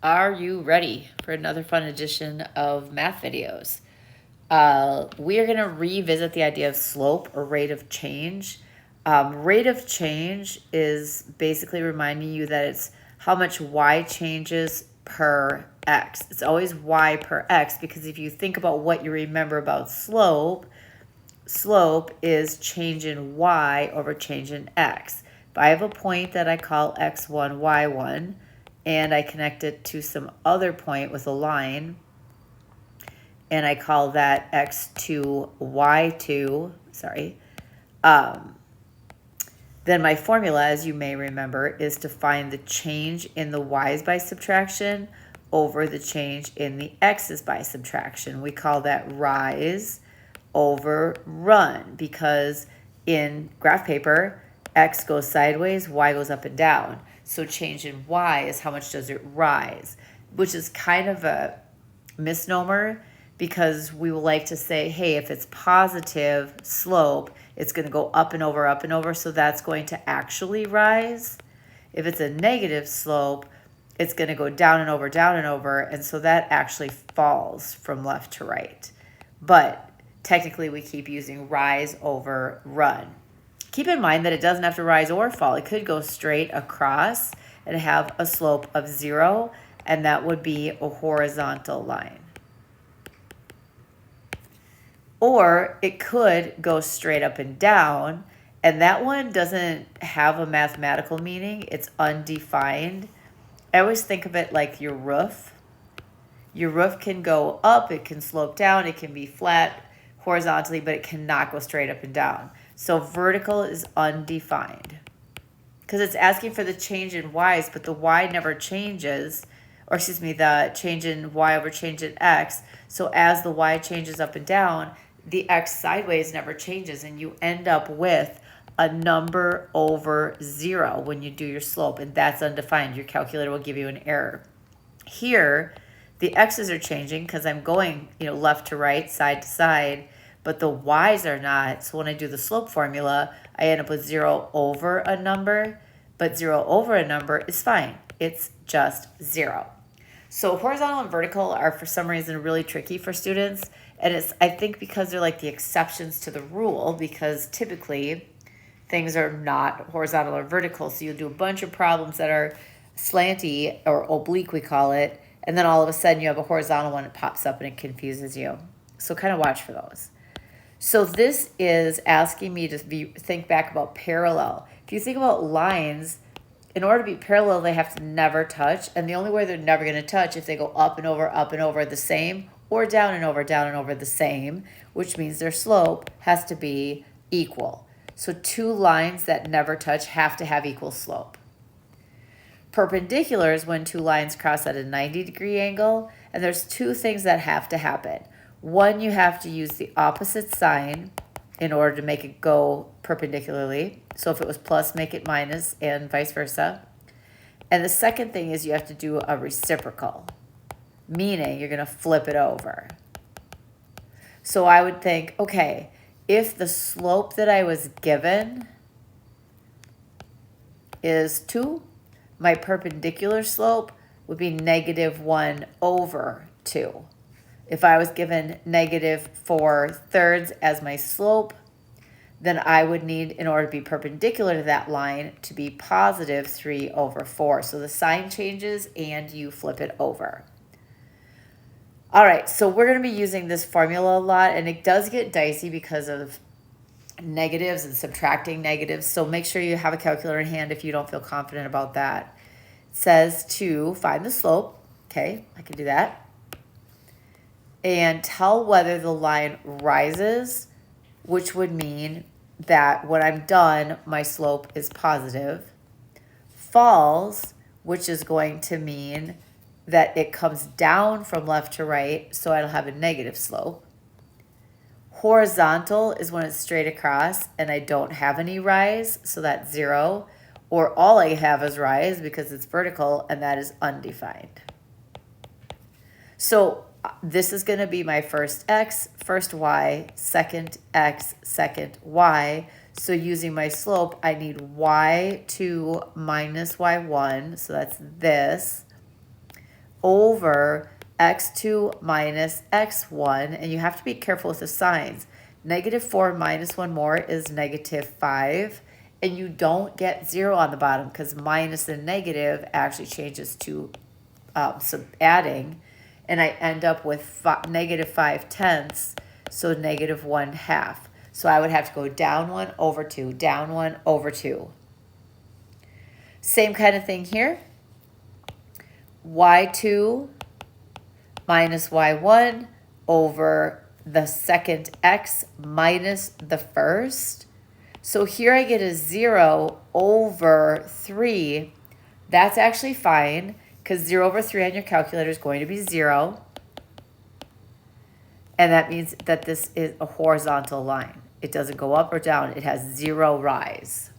Are you ready for another fun edition of math videos? We are going to revisit the idea of slope or rate of change. Rate of change is basically reminding you that it's how much y changes per x. It's always y per x because if you think about what you remember about slope, slope is change in y over change in x. If I have a point that I call x1, y1, and I connect it to some other point with a line, and I call that x2, y2, then my formula, as you may remember, is to find the change in the y's by subtraction over the change in the x's by subtraction. We call that rise over run because in graph paper, x goes sideways, y goes up and down. So change in y is how much does it rise, which is kind of a misnomer because we would like to say, hey, if it's positive slope, it's going to go up and over, so that's going to actually rise. If it's a negative slope, it's going to go down and over, and so that actually falls from left to right. But technically, we keep using rise over run. Keep in mind that it doesn't have to rise or fall. It could go straight across and have a slope of 0, and that would be a horizontal line. Or it could go straight up and down, and that one doesn't have a mathematical meaning. It's undefined. I always think of it like your roof. Your roof can go up, it can slope down, it can be flat horizontally, but it cannot go straight up and down. So vertical is undefined because it's asking for the change in y's, but the y never changes, or excuse me, the change in y over change in x. So as the y changes up and down, the x sideways never changes, and you end up with a number over 0 when you do your slope, and that's undefined. Your calculator will give you an error. Here, the x's are changing because I'm going, left to right, side to side, but the y's are not. So when I do the slope formula, I end up with 0 over a number, but 0 over a number is fine. It's just 0. So horizontal and vertical are for some reason really tricky for students. And it's, I think, because they're like the exceptions to the rule, because typically things are not horizontal or vertical. So you'll do a bunch of problems that are slanty or oblique, we call it, and then all of a sudden you have a horizontal one that pops up and it confuses you. So kind of watch for those. So this is asking me to think back about parallel. If you think about lines, in order to be parallel, they have to never touch. And the only way they're never going to touch if they go up and over the same, or down and over the same, which means their slope has to be equal. So two lines that never touch have to have equal slope. Perpendicular is when two lines cross at a 90-degree angle, and there's two things that have to happen. One, you have to use the opposite sign in order to make it go perpendicularly. So if it was plus, make it minus, and vice versa. And the second thing is you have to do a reciprocal, meaning you're going to flip it over. So I would think, okay, if the slope that I was given is 2, my perpendicular slope would be negative 1 over 2. If I was given negative 4/3 as my slope, then I would need, in order to be perpendicular to that line, to be positive 3 over 4. So the sign changes and you flip it over. All right, so we're going to be using this formula a lot, and it does get dicey because of negatives and subtracting negatives. So make sure you have a calculator in hand if you don't feel confident about that. It says to find the slope. Okay, I can do that. And tell whether the line rises, which would mean that when I'm done, my slope is positive. Falls, which is going to mean that it comes down from left to right, so it'll have a negative slope. Horizontal is when it's straight across and I don't have any rise, so that's 0. Or all I have is rise because it's vertical, and that is undefined. So this is going to be my first x, first y, second x, second y. So using my slope, I need y2 minus y1, so that's this, over x2 minus x1, and you have to be careful with the signs. -4 minus 1 more is -5, and you don't get 0 on the bottom because minus and negative actually changes to adding, and I end up with -5/10, so -1/2. So I would have to go down 1 over 2, down 1 over 2. Same kind of thing here. y2 minus y1 over the second x minus the first. So here I get a 0 over 3. That's actually fine because 0 over 3 on your calculator is going to be 0. And that means that this is a horizontal line. It doesn't go up or down. It has 0 rise.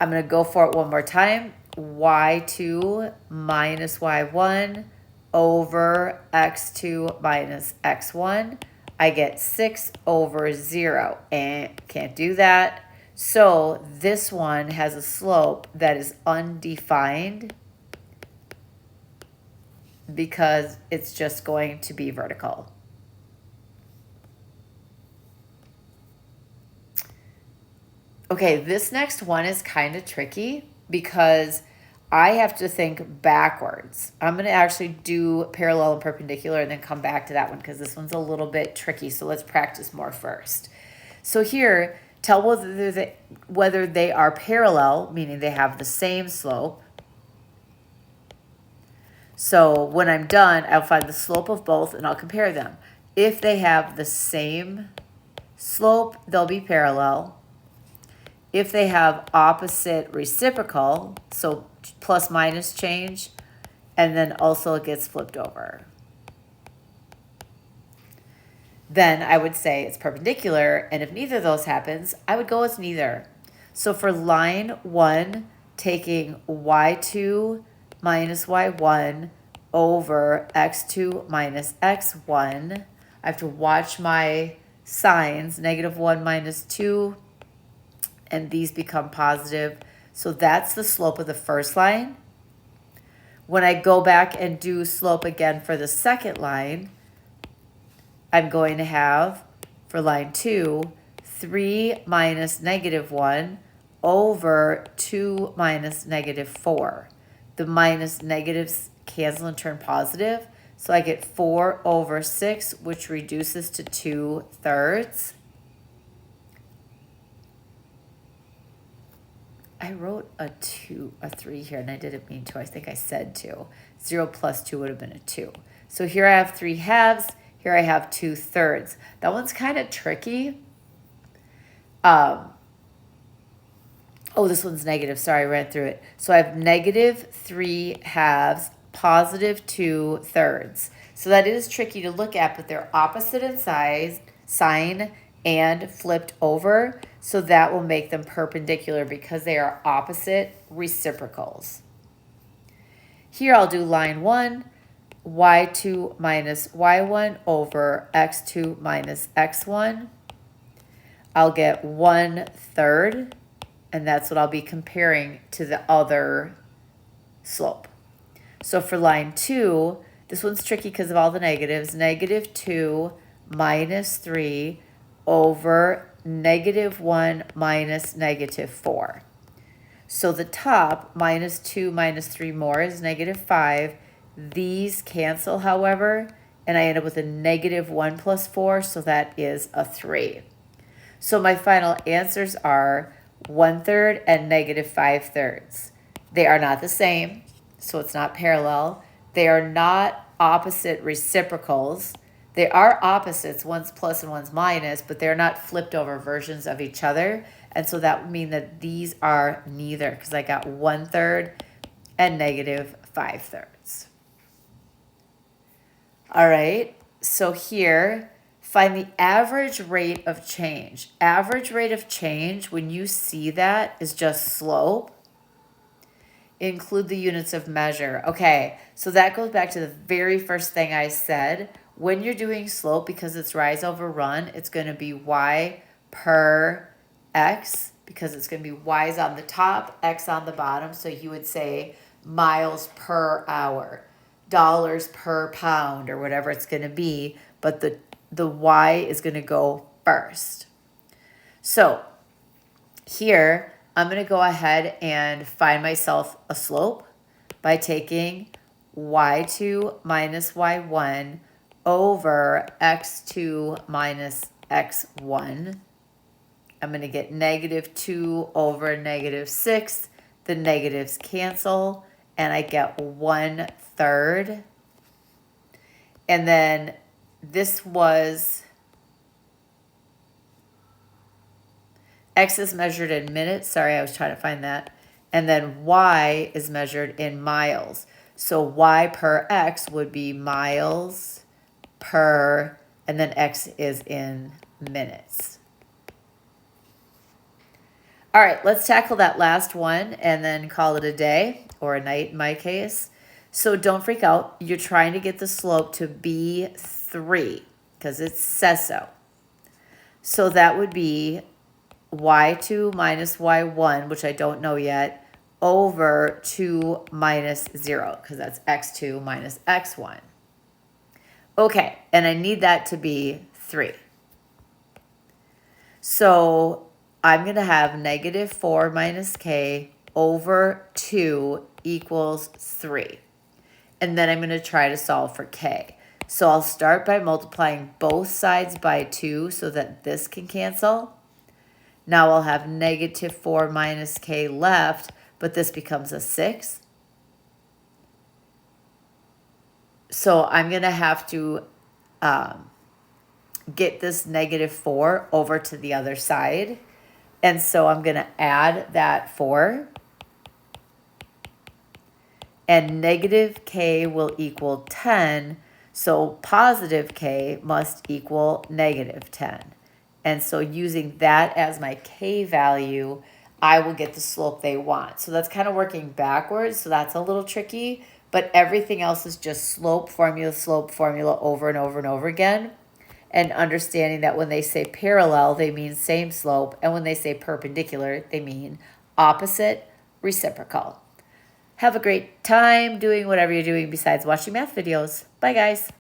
I'm going to go for it one more time. y2 minus y1 over x2 minus x1. I get 6 over 0. And can't do that. So this one has a slope that is undefined because it's just going to be vertical. Okay, this next one is kind of tricky because I have to think backwards. I'm going to actually do parallel and perpendicular and then come back to that one because this one's a little bit tricky. So let's practice more first. So here, tell whether they are parallel, meaning they have the same slope. So when I'm done, I'll find the slope of both and I'll compare them. If they have the same slope, they'll be parallel. If they have opposite reciprocal, so plus minus change, and then also it gets flipped over, then I would say it's perpendicular. And if neither of those happens, I would go with neither. So for line 1, taking y2 minus y1 over x2 minus x1, I have to watch my signs, -1 minus 2, and these become positive. So that's the slope of the first line. When I go back and do slope again for the second line, I'm going to have, for line 2, 3 minus -1 over 2 minus -4. The minus negatives cancel and turn positive. So I get 4 over 6, which reduces to 2/3. I wrote a 3 here, and I didn't mean to. I think I said 2. 0 plus 2 would have been a 2. So here I have 3/2. Here I have 2/3. That one's kind of tricky. Oh, this one's negative. Sorry, I ran through it. So I have -3/2, positive 2/3. So that is tricky to look at, but they're opposite in size, sign, and flipped over. So that will make them perpendicular because they are opposite reciprocals. Here I'll do line 1, y2 minus y1 over x2 minus x1. I'll get 1/3, and that's what I'll be comparing to the other slope. So for line 2, this one's tricky because of all the negatives. -2 minus 3 over -1 minus -4. So the top, -2 minus 3 more is -5. These cancel, however, and I end up with a -1 plus 4, so that is a 3. So my final answers are 1/3 and -5/3. They are not the same, so it's not parallel. They are not opposite reciprocals. They are opposites, one's plus and one's minus, but they're not flipped over versions of each other. And so that would mean that these are neither, because I got 1/3 and -5/3. All right, so here, find the average rate of change. Average rate of change, when you see that, is just slope. Include the units of measure. Okay, so that goes back to the very first thing I said. When you're doing slope, because it's rise over run, it's going to be y per x, because it's going to be y's on the top, x on the bottom. So you would say miles per hour, dollars per pound, or whatever it's going to be, but the y is going to go first. So here, I'm going to go ahead and find myself a slope by taking y2 minus y1 over x2 minus x1. I'm going to get negative 2 over negative 6. The negatives cancel, and I get 1/3. And then this was, x is measured in minutes. Sorry, I was trying to find that. And then y is measured in miles. So y per x would be miles per, and then x is in minutes. All right, let's tackle that last one and then call it a day, or a night in my case. So don't freak out. You're trying to get the slope to be 3 because it says so. So that would be y2 minus y1, which I don't know yet, over 2 minus 0, because that's x2 minus x1. Okay, and I need that to be 3. So I'm going to have negative 4 minus k over 2 equals 3. And then I'm going to try to solve for k. So I'll start by multiplying both sides by 2 so that this can cancel. Now I'll have negative 4 minus k left, but this becomes a 6. So I'm going to have to get this negative 4 over to the other side. And so I'm going to add that 4. And negative k will equal 10. So positive k must equal negative 10. And so using that as my k value, I will get the slope they want. So that's kind of working backwards. So that's a little tricky. But everything else is just slope formula over and over and over again. And understanding that when they say parallel, they mean same slope. And when they say perpendicular, they mean opposite, reciprocal. Have a great time doing whatever you're doing besides watching math videos. Bye, guys.